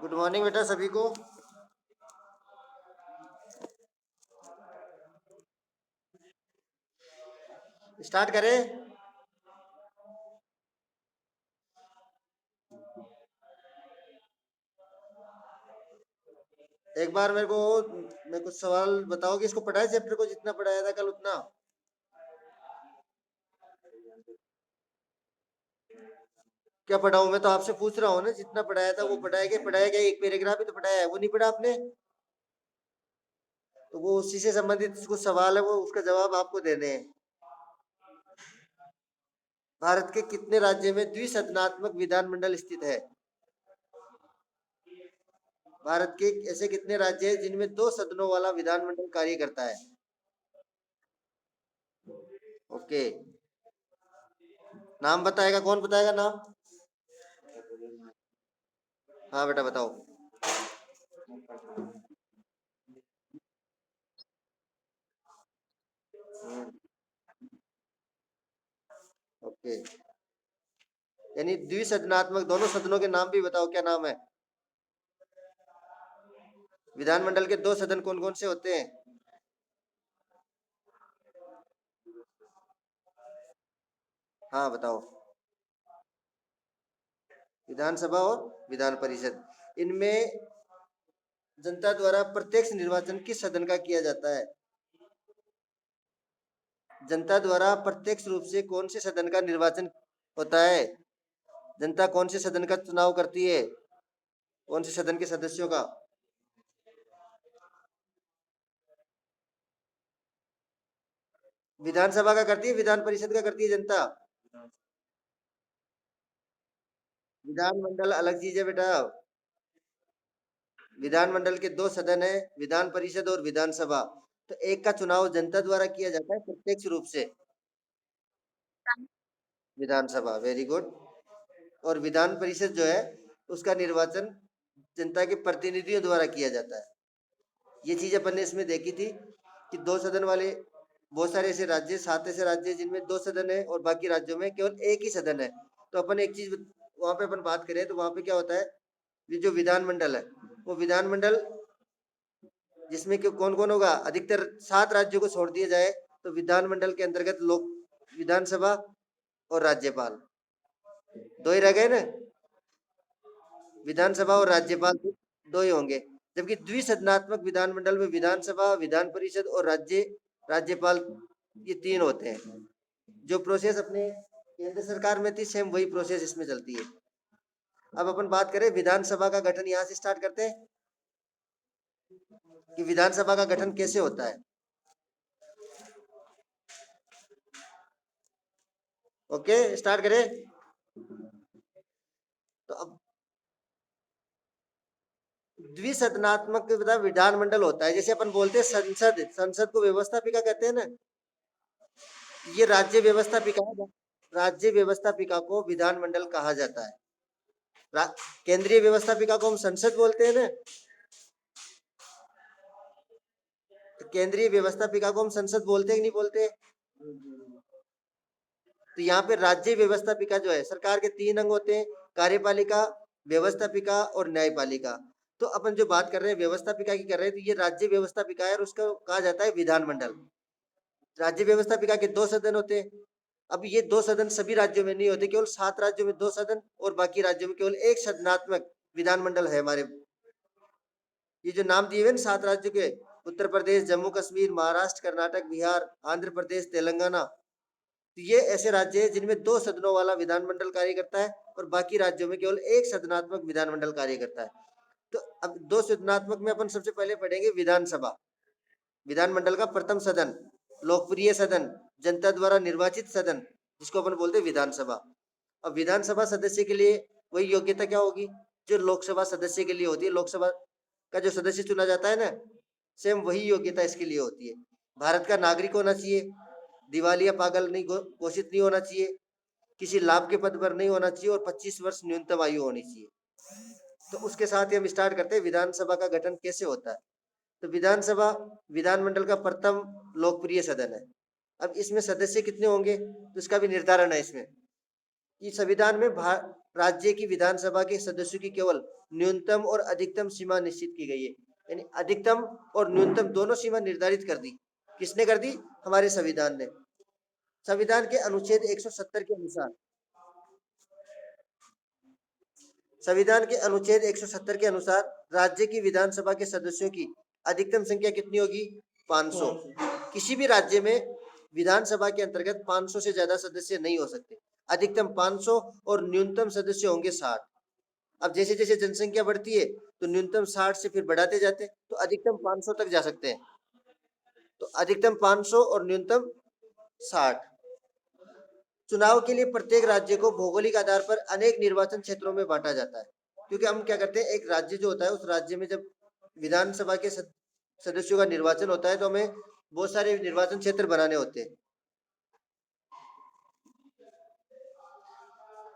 Good morning बेटा सभी को। स्टार्ट करें। एक बार मैं कुछ सवाल बताओ कि इसको पढ़ा है चैप्टर को जितना पढ़ाया था कल उतना। क्या पढ़ाऊं? मैं तो आपसे पूछ रहा हूँ ना, जितना पढ़ाया था वो पढ़ाया गया एक पैराग्राफ ही तो पढ़ाया है, वो नहीं पढ़ा आपने? तो वो उसी से संबंधित कुछ सवाल है, वो उसका जवाब आपको देने हैं। भारत के कितने राज्य में द्विसदनात्मक विधानमंडल स्थित है? भारत के ऐसे कितने राज्य हैं जिनमें दो सदनों वाला विधानमंडल कार्य करता है? ओके। नाम बताएगा? कौन बताएगा नाम? हाँ बेटा बताओ। हम्म, ओके। यानी द्विसदनात्मक दोनों सदनों के नाम भी बताओ, क्या नाम है? विधानमंडल के दो सदन कौन कौन से होते हैं? हाँ बताओ। विधानसभा और विधान परिषद। इनमें जनता द्वारा प्रत्यक्ष निर्वाचन किस सदन का किया जाता है? जनता द्वारा प्रत्यक्ष रूप से कौन से सदन का निर्वाचन होता है? जनता कौन से सदन का चुनाव करती है? कौन से सदन के सदस्यों का? विधानसभा का करती है, विधान परिषद का करती है जनता? विधानमंडल अलग चीज है बेटा। विधानमंडल के दो सदन है, विधान परिषद और विधानसभा। तो एक का चुनाव जनता द्वारा किया जाता है प्रत्यक्ष रूप से। विधानसभा, वेरी गुड। और विधान परिषद जो है उसका निर्वाचन जनता के प्रतिनिधियों द्वारा किया जाता है। ये चीज अपन ने इसमें देखी थी कि दो सदन वाले बहुत सारे ऐसे राज्य, 7 ऐसे राज्य हैं जिनमें दो सदन है और बाकी राज्यों में केवल एक ही सदन है। तो अपन एक चीज वहां पे अपन बात करें तो वहां पे क्या होता है, ये जो विधानमंडल है वो विधानमंडल जिसमें कि कौन कौन होगा, अधिकतर 7 राज्यों को छोड़ दिया जाए तो विधानमंडल के अंतर्गत लोक विधानसभा और राज्यपाल, दो ही रह गए ना। विधानसभा और राज्यपाल दो ही होंगे। जबकि द्विसदनात्मक विधानमंडल में विधानसभा, विधान परिषद और राज्यपाल, ये तीन होते हैं। जो प्रोसेस अपने केंद्र सरकार में थी सेम वही प्रोसेस इसमें चलती है। अब अपन बात करें विधानसभा का गठन, यहाँ से स्टार्ट करते हैं कि विधानसभा का गठन कैसे होता है। ओके स्टार्ट करें। तो अब द्विसदनात्मक विधानमंडल होता है, जैसे अपन बोलते हैं संसद, संसद को व्यवस्थापिका कहते हैं ना। ये राज्य व्यवस्थापिका है। राज्य व्यवस्थापिका को विधानमंडल कहा जाता है। रा- केंद्रीय व्यवस्थापिका को हम संसद बोलते हैं ना। तो केंद्रीय व्यवस्थापिका को हम संसद बोलते हैं कि नहीं बोलते? तो यहाँ पे राज्य व्यवस्थापिका जो है, सरकार के 3 अंग होते हैं, कार्यपालिका, व्यवस्थापिका और न्यायपालिका। तो अपन जो बात कर रहे हैं व्यवस्थापिका की कर रहे हैं, तो ये राज्य व्यवस्थापिका है और उसका कहा जाता है विधानमंडल। राज्य व्यवस्थापिका के 2 सदन होते हैं। अब ये 2 सदन सभी राज्यों में नहीं होते, केवल 7 राज्यों में 2 सदन और बाकी राज्यों में केवल एक सदनात्मक विधानमंडल है हमारे। ये जो नाम दिए हुए ना 7 राज्यों के, उत्तर प्रदेश, जम्मू कश्मीर, महाराष्ट्र, कर्नाटक, बिहार, आंध्र प्रदेश, तेलंगाना, तो ये ऐसे राज्य हैं जिनमें 2 सदनों वाला विधानमंडल कार्य करता है और बाकी राज्यों में केवल एक सदनात्मक विधानमंडल कार्य करता है। तो अब 2 सदनात्मक में अपन सबसे पहले पढ़ेंगे विधानसभा। विधानमंडल का प्रथम सदन, लोकप्रिय सदन, जनता द्वारा निर्वाचित सदन, जिसको अपन बोलते हैं विधानसभा। अब विधानसभा सदस्य के लिए वही योग्यता क्या होगी जो लोकसभा सदस्य के लिए होती है। लोकसभा का जो सदस्य चुना जाता है ना, सेम वही योग्यता इसके लिए होती है। भारत का नागरिक होना चाहिए, दिवालिया पागल नहीं घोषित नहीं होना चाहिए, किसी लाभ के पद पर नहीं होना चाहिए और 25 वर्ष न्यूनतम आयु होनी चाहिए। तो उसके साथ ही हम स्टार्ट करते हैं विधानसभा का गठन कैसे होता है। तो विधानसभा विधानमंडल का प्रथम लोकप्रिय सदन है। अब इसमें सदस्य कितने होंगे तो इसका भी निर्धारण है इसमें। कि संविधान में राज्य की विधानसभा के सदस्यों की केवल न्यूनतम और अधिकतम सीमा निश्चित की गई है। यानी अधिकतम और न्यूनतम दोनों सीमा निर्धारित कर दी। किसने कर दी? हमारे संविधान ने। संविधान के अनुच्छेद 170 के अनुसार, संविधान के अनुच्छेद 170 के अनुसार राज्य की विधानसभा के सदस्यों की अधिकतम संख्या कितनी होगी? 500। किसी भी राज्य में विधानसभा के अंतर्गत 500 से ज्यादा सदस्य नहीं हो सकते। अधिकतम 500 और न्यूनतम सदस्य होंगे 60। अब जैसे जैसे जनसंख्या बढ़ती है तो न्यूनतम 60 से फिर बढ़ाते जाते हैं, तो अधिकतम 500 तक जा सकते हैं। तो अधिकतम 500 और न्यूनतम 60। चुनाव के लिए प्रत्येक राज्य को भौगोलिक आधार पर अनेक निर्वाचन क्षेत्रों में बांटा जाता है। क्योंकि हम क्या करते हैं, एक राज्य जो होता है उस राज्य में जब विधानसभा के सदस्यों का निर्वाचन होता है तो हमें बहुत सारे निर्वाचन क्षेत्र बनाने होते हैं।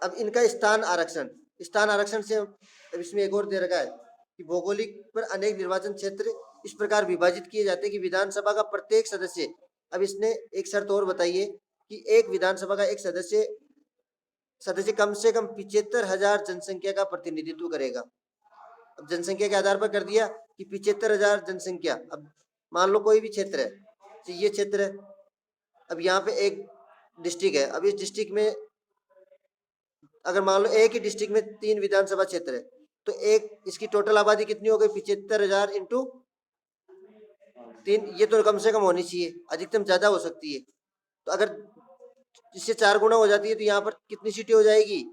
अब इनका स्थान आरक्षण से अब इसमें एक और दे रखा है कि भौगोलिक पर अनेक निर्वाचन क्षेत्र इस प्रकार विभाजित किए जाते हैं कि विधानसभा का प्रत्येक सदस्य, अब इसने एक शर्त और बताई है कि एक विधानसभा का एक सदस्य कम से कम 75,000 जनसंख्या का प्रतिनिधित्व करेगा। अब जनसंख्या के आधार पर कर दिया कि 75,000 जनसंख्या। अब मान लो कोई भी क्षेत्र है, तो ये क्षेत्र है, अब यहाँ पे एक डिस्ट्रिक्ट है। अब इस डिस्ट्रिक्ट में अगर मान लो एक ही डिस्ट्रिक्ट में 3 विधानसभा क्षेत्र है, तो एक इसकी टोटल आबादी कितनी हो गई? 75,000 इंटू 3। ये तो कम से कम होनी चाहिए, अधिकतम ज्यादा हो सकती है। तो अगर इससे 4 गुना हो जाती है तो यहाँ पर कितनी सीटें हो जाएगी?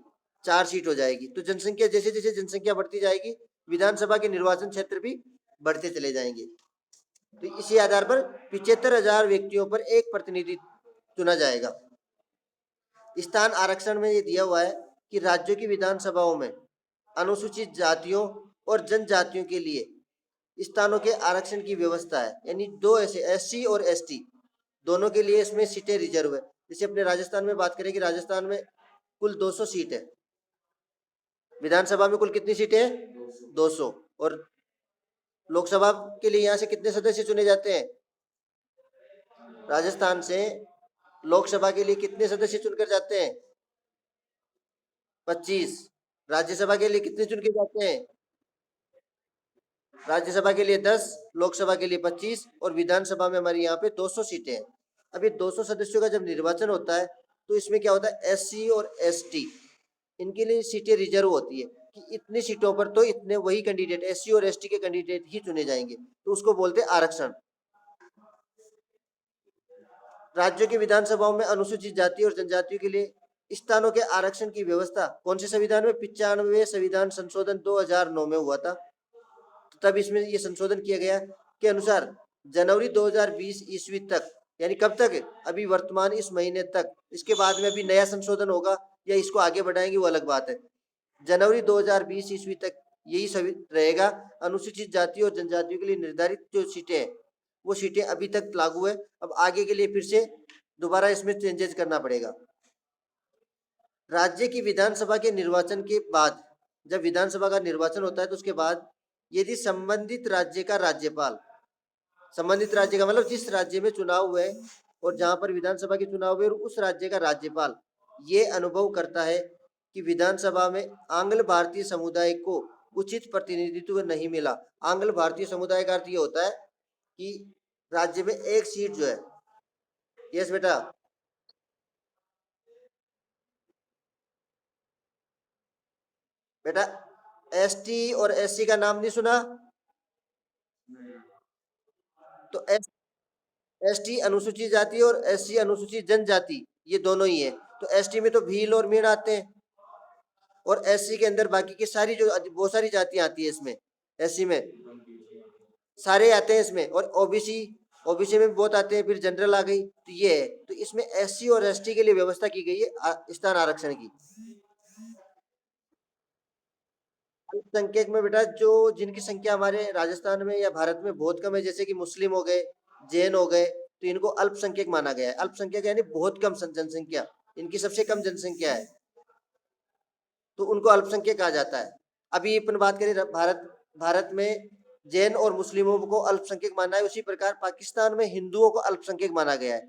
4 सीट हो जाएगी। तो जनसंख्या जैसे जैसे जनसंख्या बढ़ती जाएगी, विधानसभा के निर्वाचन क्षेत्र भी बढ़ते चले जाएंगे। तो इसी आधार पर 75,000 व्यक्तियों पर एक प्रतिनिधि चुना जाएगा। स्थान आरक्षण में ये दिया हुआ है कि राज्यों की विधानसभाओं में अनुसूचित जातियों और जनजातियों के लिए स्थानों के आरक्षण की व्यवस्था है। यानी दो ऐसे एससी और एसटी दोनों के लिए इसमें सीटें रिजर्व है। जैसे अपने राजस्थान में बात करें कि राजस्थान में कुल 200 सीट है, विधानसभा में कुल कितनी सीटें हैं? 200। और लोकसभा के लिए यहाँ से कितने सदस्य चुने जाते हैं? राजस्थान से लोकसभा के लिए कितने सदस्य चुनकर जाते हैं? 25। राज्यसभा के लिए कितने चुन के जाते हैं? राज्यसभा के लिए 10, लोकसभा के लिए 25 और विधानसभा में हमारी यहाँ पे 200 सीटें हैं। अब ये 200 सदस्यों का जब निर्वाचन होता है तो इसमें क्या होता है, एससी और एसटी इनके लिए सीटें रिजर्व होती है कि इतनी सीटों पर तो इतने वही कैंडिडेट, एससी और एसटी के कैंडिडेट ही चुने जाएंगे, तो उसको बोलते हैं आरक्षण। राज्यों की विधानसभाओं में अनुसूचित जाति और जनजातियों के लिए स्थानों के आरक्षण की व्यवस्था कौन से संविधान में? 95वें संविधान संशोधन 2009 में हुआ था। तब इसमें ये संशोधन किया गया के अनुसार जनवरी 2020 ईस्वी तक, यानी कब तक? अभी वर्तमान इस महीने तक। इसके बाद में अभी नया संशोधन होगा या इसको आगे बढ़ाएंगे वो अलग बात है। जनवरी 2020 ईस्वी तक यही सभी रहेगा। अनुसूचित जाति और जनजातियों के लिए निर्धारित जो सीटें हैं वो सीटें अभी तक लागू है। अब आगे के लिए फिर से दोबारा इसमें चेंजेस करना पड़ेगा। राज्य की विधानसभा के निर्वाचन के बाद, जब विधानसभा का निर्वाचन होता है तो उसके बाद यदि संबंधित राज्य का राज्यपाल, संबंधित राज्य का मतलब जिस राज्य में चुनाव हुए और जहां पर विधानसभा के चुनाव हुए और उस राज्य का राज्यपाल ये अनुभव करता है कि विधानसभा में आंग्ल भारतीय समुदाय को उचित प्रतिनिधित्व नहीं मिला। आंग्ल भारतीय समुदाय का अर्थ ये होता है कि राज्य में एक सीट जो है, यस बेटा, बेटा एसटी और एससी का नाम नहीं सुना? तो एसटी अनुसूचित जाति और एससी अनुसूचित जनजाति ये दोनों ही है। तो एसटी में तो भील और मीण आते हैं और एससी के अंदर बाकी की सारी जो बहुत सारी जातियां आती है इसमें, एससी में सारे आते हैं इसमें। और ओबीसी, ओबीसी में भी बहुत आते हैं, फिर जनरल आ गई। तो ये है, तो इसमें एससी और एसटी के लिए व्यवस्था की गई है स्थान आरक्षण की। अल्पसंख्यक में बेटा जो जिनकी संख्या हमारे राजस्थान में या भारत में बहुत कम है, जैसे कि मुस्लिम हो गए, जैन हो गए, तो इनको अल्पसंख्यक माना गया है। अल्पसंख्यक यानी बहुत कम जनसंख्या, इनकी सबसे कम जनसंख्या है तो उनको अल्पसंख्यक कहा जाता है। अभी अपन बात करें भारत में जैन और मुस्लिमों को अल्पसंख्यक माना है, उसी प्रकार पाकिस्तान में हिंदुओं को अल्पसंख्यक माना गया है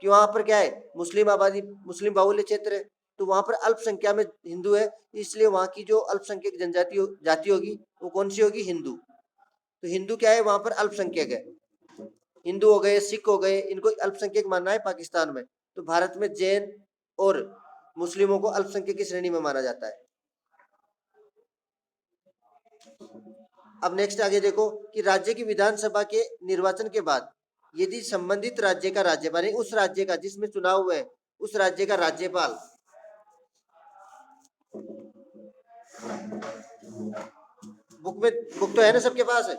कि वहां पर क्या है, मुस्लिम आबादी, मुस्लिम बाहुल्य क्षेत्र है। तो वहां पर अल्पसंख्या में हिंदू है, इसलिए वहां की जो अल्पसंख्यक जाति होगी वो कौन सी होगी? हिंदू। तो हिंदू क्या है? वहां पर अल्पसंख्यक है। हिंदू हो गए, सिख हो गए, इनको अल्पसंख्यक मानना है पाकिस्तान में। तो भारत में जैन और मुस्लिमों को अल्पसंख्यक की श्रेणी में माना जाता है। अब नेक्स्ट आगे देखो कि राज्य की विधानसभा के निर्वाचन के बाद यदि संबंधित राज्य का राज्यपाल, उस राज्य का जिसमें चुनाव हुए उस राज्य का राज्यपाल, बुक तो है ना सबके पास है?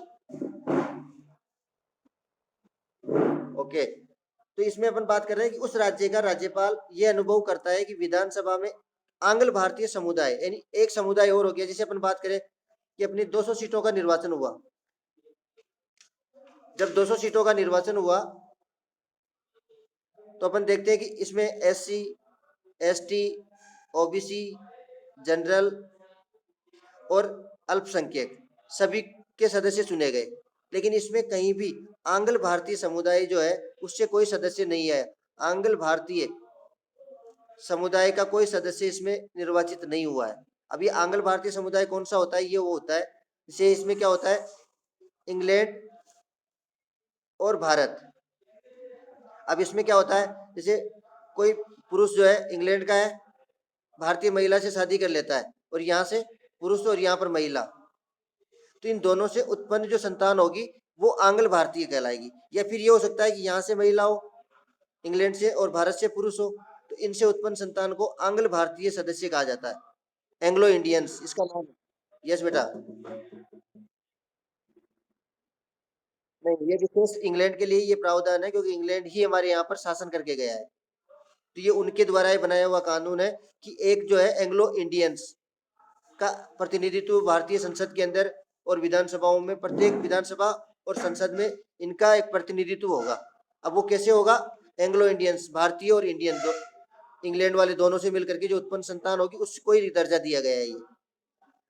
ओके, तो इसमें अपन बात कर रहे हैं कि उस राज्य का राज्यपाल ये अनुभव करता है कि विधानसभा में आंग्ल भारतीय समुदाय यानी एक समुदाय और हो गया। जैसे अपन बात करें कि अपनी 200 सीटों का निर्वाचन हुआ, जब 200 सीटों का निर्वाचन हुआ तो अपन देखते हैं कि इसमें एससी, एसटी, ओबीसी, जनरल और अल्पसंख्यक सभी के सदस्य चुने गए, लेकिन इसमें कहीं भी आंग्ल भारतीय समुदाय जो है उससे कोई सदस्य नहीं है। आंग्ल भारतीय समुदाय का कोई सदस्य इसमें निर्वाचित नहीं हुआ है। अब ये आंग्ल भारतीय समुदाय कौन सा होता है? ये वो होता है जैसे इसमें क्या होता है, इंग्लैंड और भारत। अब इसमें क्या होता है, जैसे कोई पुरुष जो है इंग्लैंड का है, भारतीय महिला से शादी कर लेता है और यहाँ से पुरुष और यहाँ पर महिला, तो इन दोनों से उत्पन्न जो संतान होगी वो आंग्ल भारतीय कहलाएगी। या फिर ये हो सकता है कि यहाँ से महिला हो, इंग्लैंड से, और भारत से पुरुष हो, तो इनसे उत्पन्न संतान को आंग्ल भारतीय सदस्य कहा जाता है, एंग्लो इंडियंस इसका नाम है। यस बेटा। नहीं, ये विशेष इंग्लैंड के लिए ये प्रावधान है क्योंकि इंग्लैंड ही हमारे यहाँ पर शासन करके गया है। तो ये उनके द्वारा ही बनाया हुआ कानून है कि एक जो है एंग्लो इंडियंस का प्रतिनिधित्व भारतीय संसद के अंदर और विधानसभाओं में, प्रत्येक विधानसभा और संसद में इनका एक प्रतिनिधित्व होगा। अब वो कैसे होगा? एंग्लो इंडियंस, भारतीय और इंडियन दो, इंग्लैंड वाले दोनों से मिलकर के जो उत्पन्न संतान होगी उसको ही दर्जा दिया गया है ये।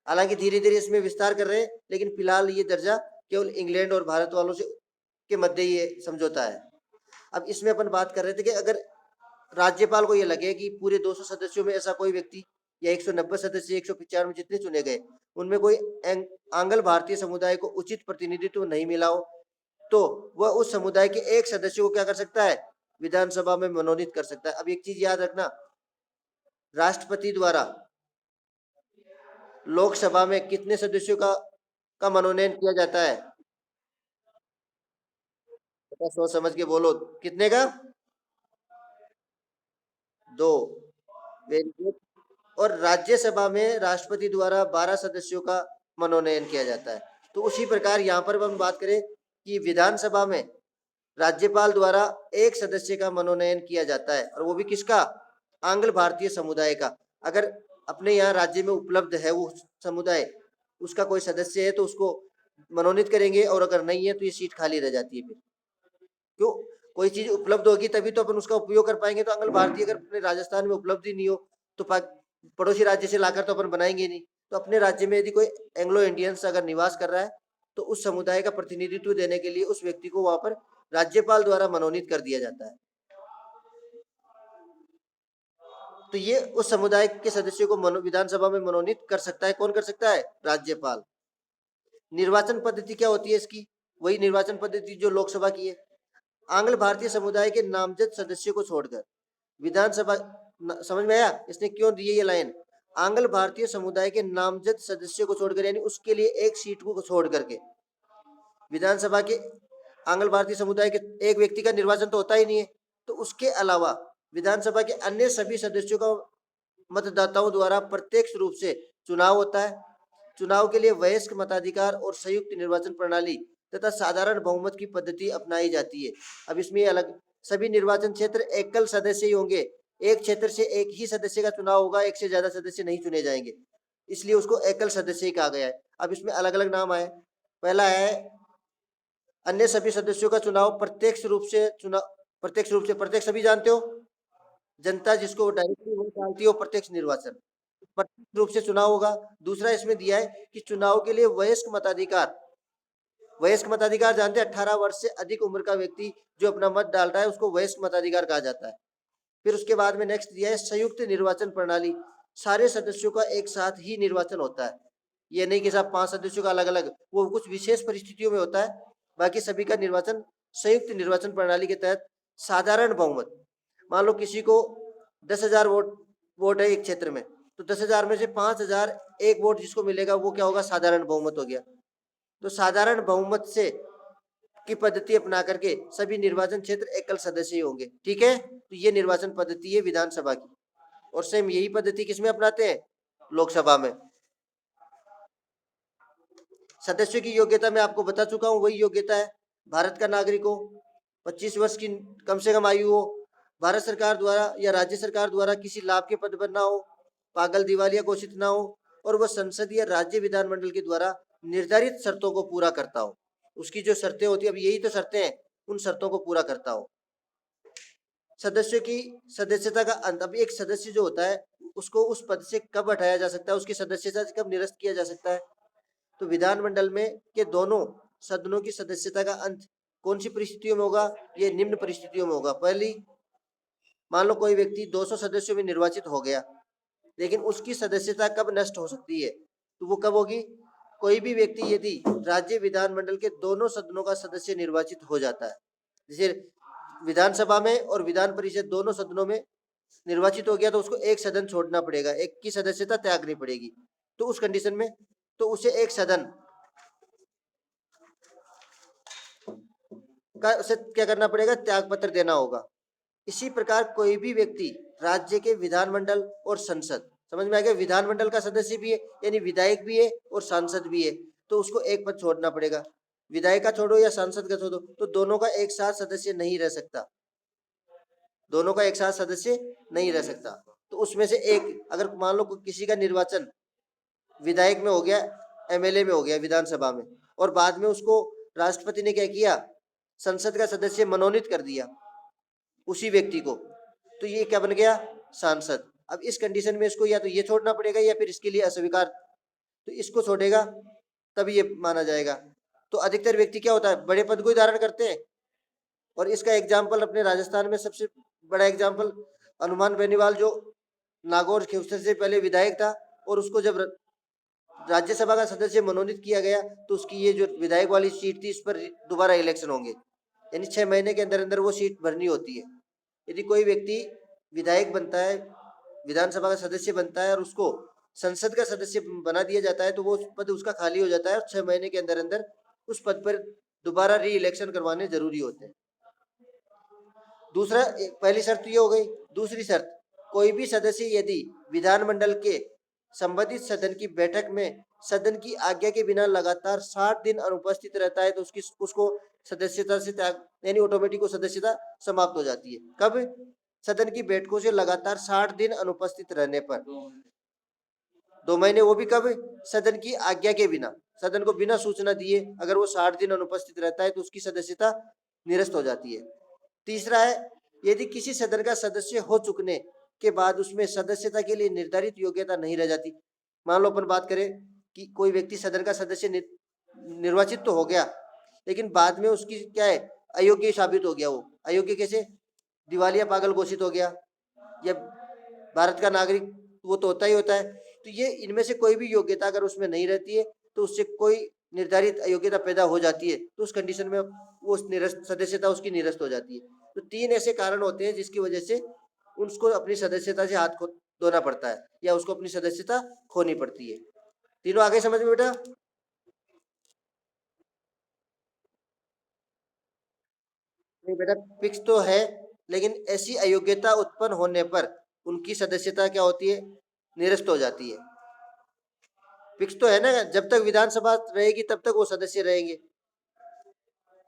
हालांकि धीरे धीरे इसमें विस्तार कर रहे हैं, लेकिन फिलहाल ये दर्जा केवल इंग्लैंड और भारत वालों से के मध्य ये समझौता है। अब इसमें अपन बात कर रहे थे कि अगर राज्यपाल को ये लगे कि पूरे 200 सदस्यों में ऐसा कोई व्यक्ति या 190 सदस्य, 195 जितने चुने गए उनमें कोई आंग्ल भारतीय समुदाय को उचित प्रतिनिधित्व नहीं मिला हो, तो वह उस समुदाय के एक सदस्य को क्या कर सकता है? विधानसभा में मनोनीत कर सकता है। अब एक चीज याद रखना, राष्ट्रपति द्वारा लोकसभा में कितने सदस्यों का मनोनयन किया जाता है? बेटा सोच समझ के बोलो, कितने का? 2। Very good. और राज्यसभा में राष्ट्रपति द्वारा 12 सदस्यों का मनोनयन किया जाता है। तो उसी प्रकार यहाँ पर हम बात करें कि विधानसभा में राज्यपाल द्वारा एक सदस्य का मनोनयन किया जाता है, और वो भी किसका? आंग्ल भारतीय समुदाय का। अगर अपने यहाँ राज्य में उपलब्ध है वो समुदाय, उसका कोई सदस्य है तो उसको मनोनीत करेंगे, और अगर नहीं है तो ये सीट खाली रह जाती है। फिर क्यों? कोई चीज उपलब्ध होगी तभी तो अपन उसका उपयोग कर पाएंगे। तो आंग्ल भारतीय अगर अपने राजस्थान में उपलब्ध ही नहीं हो तो पड़ोसी राज्य से लाकर तो अपन बनाएंगे नहीं। तो अपने राज्य में यदि कोई एंग्लो इंडियंस अगर निवास कर रहा है तो उस समुदाय का प्रतिनिधित्व देने के लिए उस व्यक्ति को वहां पर राज्यपाल द्वारा मनोनीत कर दिया जाता है। तो ये उस समुदाय के सदस्यों को विधानसभा में मनोनीत कर सकता है। कौन कर सकता है? राज्यपाल। निर्वाचन पद्धति क्या होती है इसकी? वही निर्वाचन पद्धति जो लोकसभा की है। आंग्ल भारतीय समुदाय के नामजद सदस्यों को छोड़कर विधानसभा, समझ में आया इसने क्यों दी है ये लाइन? आंग्ल भारतीय समुदाय के नामजद सदस्यों को छोड़कर, यानी उसके लिए एक सीट को छोड़ करके विधानसभा के आंग्ल भारतीय समुदाय के एक व्यक्ति का निर्वाचन तो होता ही नहीं है, तो उसके अलावा विधानसभा के अन्य सभी सदस्यों का मतदाताओं द्वारा प्रत्यक्ष रूप से चुनाव होता है। चुनाव के लिए वयस्क मताधिकार और संयुक्त निर्वाचन प्रणाली तथा साधारण बहुमत की पद्धति अपनाई जाती है। अब इसमें अलग सभी निर्वाचन क्षेत्र एकल सदस्य ही होंगे। एक क्षेत्र से एक ही सदस्य का चुनाव होगा, एक से ज्यादा सदस्य नहीं चुने जाएंगे, इसलिए उसको एकल सदस्य ही कहा गया है। अब इसमें अलग अलग नाम आए। पहला है अन्य सभी सदस्यों का चुनाव प्रत्यक्ष रूप से, प्रत्यक्ष सभी जानते हो, जनता जिसको डायरेक्टली वोट डालती है वो प्रत्यक्ष निर्वाचन, प्रत्यक्ष रूप से चुनाव होगा। दूसरा इसमें दिया है कि चुनाव के लिए वयस्क मताधिकार, वयस्क मताधिकार जानते हैं? 18 वर्ष से अधिक उम्र का व्यक्ति जो अपना मत डाल रहा है उसको वयस्क मताधिकार कहा जाता है। फिर उसके बाद में नेक्स्ट दिया है संयुक्त निर्वाचन प्रणाली। सारे सदस्यों का एक साथ ही निर्वाचन होता है, ये नहीं कि साहब 5 सदस्यों का अलग अलग, वो कुछ विशेष परिस्थितियों में होता है, बाकी सभी का निर्वाचन संयुक्त निर्वाचन प्रणाली के तहत। साधारण बहुमत, मान लो किसी को 10,000 वोट वोट है एक क्षेत्र में, तो 10,000 में से 5,000 एक वोट जिसको मिलेगा वो क्या होगा, साधारण बहुमत हो गया। तो साधारण बहुमत से की पद्धति अपना करके सभी निर्वाचन क्षेत्र एकल सदस्य ही होंगे, ठीक है। तो ये निर्वाचन पद्धति है विधानसभा की, और सेम यही पद्धति किसमें अपनाते हैं, लोकसभा में। सदस्यों की योग्यता मैं आपको बता चुका हूं, वही योग्यता है भारत का नागरिक हो, 25 वर्ष की कम से कम आयु हो, भारत सरकार द्वारा या राज्य सरकार द्वारा किसी लाभ के पद पर ना हो, पागल दिवालिया घोषित ना हो, और वह संसद या राज्य विधानमंडल के द्वारा निर्धारित शर्तों को पूरा करता हो। उसकी जो शर्तें होती है, अब यही तो शर्तें हैं, उन शर्तों को पूरा करता हो। सदस्यों की सदस्यता का अंत, अब एक सदस्य जो होता है उसको उस पद से कब हटाया जा सकता है, उसकी सदस्यता से कब निरस्त किया जा सकता है। तो विधानमंडल में के दोनों सदनों की सदस्यता का अंत कौन सी परिस्थितियों में होगा, ये निम्न परिस्थितियों में होगा। पहली, मान लो कोई व्यक्ति 200 सदस्यों में निर्वाचित हो गया, लेकिन उसकी सदस्यता कब नष्ट हो सकती है, तो वो कब होगी, कोई भी व्यक्ति यदि राज्य विधानमंडल के दोनों सदनों का सदस्य निर्वाचित हो जाता है, जैसे विधानसभा में और विधान परिषद दोनों सदनों में निर्वाचित हो गया, तो उसको एक सदन छोड़ना पड़ेगा, एक की सदस्यता त्यागनी पड़ेगी। तो उस कंडीशन में तो उसे एक सदन का उसे क्या करना पड़ेगा, त्याग पत्र देना होगा। इसी प्रकार कोई भी व्यक्ति राज्य के विधानमंडल और संसद, समझ में आ गया, विधानमंडल का सदस्य भी है यानी विधायक भी है और सांसद भी है, तो उसको एक पद छोड़ना पड़ेगा। विधायक का छोड़ो या सांसद का छोड़ो, तो दोनों का एक साथ सदस्य नहीं रह सकता, दोनों का एक साथ सदस्य नहीं रह सकता। तो उसमें से एक, अगर मान लो किसी का निर्वाचन विधायक में हो गया, एमएलए में हो गया विधानसभा में, और बाद में उसको राष्ट्रपति ने क्या किया, संसद का सदस्य मनोनीत कर दिया उसी व्यक्ति को, तो ये क्या बन गया, सांसद। अब इस कंडीशन में इसको या तो ये छोड़ना पड़ेगा या फिर इसके लिए अस्वीकार, तो इसको छोड़ेगा तब ये माना जाएगा। तो अधिकतर व्यक्ति क्या होता है, बड़े पद को ही धारण करते हैं, और इसका एग्जाम्पल अपने राजस्थान में सबसे बड़ा एग्जाम्पल हनुमान बेनीवाल, जो नागौर खेवसर से पहले विधायक था, और उसको जब राज्यसभा का सदस्य मनोनीत किया गया, तो उसकी ये जो विधायक वाली सीट थी, इस पर दोबारा इलेक्शन होंगे, यानी 6 महीने के अंदर अंदर वो सीट भरनी होती है। यदि कोई व्यक्ति विधायक बनता है, विधानसभा का सदस्य बनता है, और उसको संसद का सदस्य बना दिया जाता है, तो वो पद उसका खाली हो जाता है, और 6 महीने के अंदर अंदर उस पद पर दोबारा री इलेक्शन करवाने जरूरी होते हैं। दूसरा, पहली शर्त ये हो गई। दूसरी शर्त, कोई भी सदस्य यदि विधानमंडल के संबंधित सदन की बैठक में सदन की आज्ञा के बिना लगातार 60 दिन अनुपस्थित रहता है, तो उसको सदस्यता से त्याग, यानी ऑटोमेटिक वो सदस्यता समाप्त हो जाती है। कब, सदन की बैठकों से लगातार 60 दिन अनुपस्थित रहने पर। 2 महीने, वो भी कब, सदन की आज्ञा के बिना, सदन को बिना सूचना दिए अगर वो 60 दिन अनुपस्थित रहता है, तो उसकी सदस्यता निरस्त हो जाती है। तीसरा है, यदि किसी सदन का सदस्य हो चुकने के बाद उसमें सदस्यता के लिए निर्धारित योग्यता नहीं रह जाती। मान लो अपन बात करें कि कोई व्यक्ति सदन का सदस्य निर्वाचित तो हो गया, लेकिन बाद में उसकी क्या है, अयोग्य साबित हो गया। वो अयोग्य कैसे, दिवालिया पागल घोषित हो गया, या भारत का नागरिक, वो तो होता ही होता है। तो ये इनमें से कोई भी योग्यता अगर उसमें नहीं रहती है, तो उससे कोई निर्धारित अयोग्यता पैदा हो जाती है, तो उस कंडीशन में वो निरस्त, सदस्यता उसकी निरस्त हो जाती है। तो 3 ऐसे कारण होते हैं जिसकी वजह से उसको अपनी सदस्यता से हाथ धोना पड़ता है, या उसको अपनी सदस्यता खोनी पड़ती है। तीनों आगे समझ में बेटा? नहीं बेटा, फिक्स तो है, लेकिन ऐसी अयोग्यता उत्पन्न होने पर उनकी सदस्यता क्या होती है, निरस्त हो जाती है। फिक्स तो है ना, जब तक विधानसभा रहेगी तब तक वो सदस्य रहेंगे।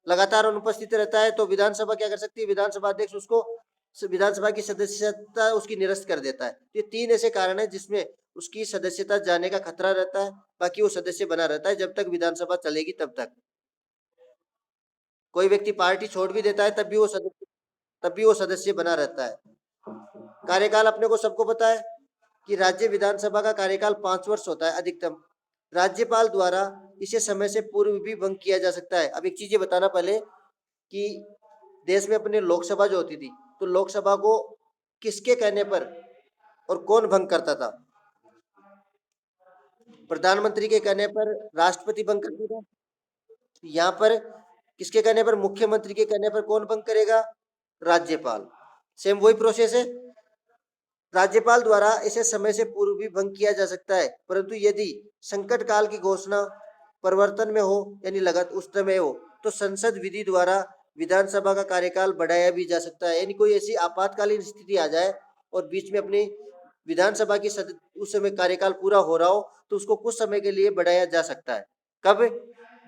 लगातार अनुपस्थित रहता है तो विधानसभा क्या कर सकती है, विधानसभा अध्यक्ष उसको विधानसभा की सदस्यता उसकी निरस्त कर देता है। ये 3 ऐसे कारण है जिसमें उसकी सदस्यता जाने का खतरा रहता है, बाकी वो सदस्य बना रहता है जब तक विधानसभा चलेगी तब तक। कोई व्यक्ति पार्टी छोड़ भी देता है तब भी वो सदस्य बना रहता है। कार्यकाल अपने को सबको पता है कि राज्य विधानसभा का कार्यकाल 5 वर्ष होता है अधिकतम। राज्यपाल द्वारा इसे समय से पूर्व भी भंग किया जा सकता है। अब एक चीज ये बताना पहले कि देश में अपने लोकसभा जो होती थी, तो लोकसभा को किसके कहने पर और कौन भंग करता था? प्रधानमंत्री के कहने पर राष्ट्रपति भंग करता था। यहाँ पर किसके कहने पर, मुख्यमंत्री के कहने पर कौन भंग करेगा? राज्यपाल। सेम वही प्रोसेस है। राज्यपाल द्वारा इसे समय से पूर्व भी भंग किया जा सकता है, परंतु यदि संकट काल की घोषणा परिवर्तन में हो यानी लगातार उस समय हो, तो संसद विधि द्वारा विधानसभा का कार्यकाल बढ़ाया भी जा सकता है। यानी कोई ऐसी आपातकालीन स्थिति आ जाए और बीच में अपनी विधानसभा की उस समय कार्यकाल पूरा हो रहा हो, तो उसको कुछ समय के लिए बढ़ाया जा सकता है। कब?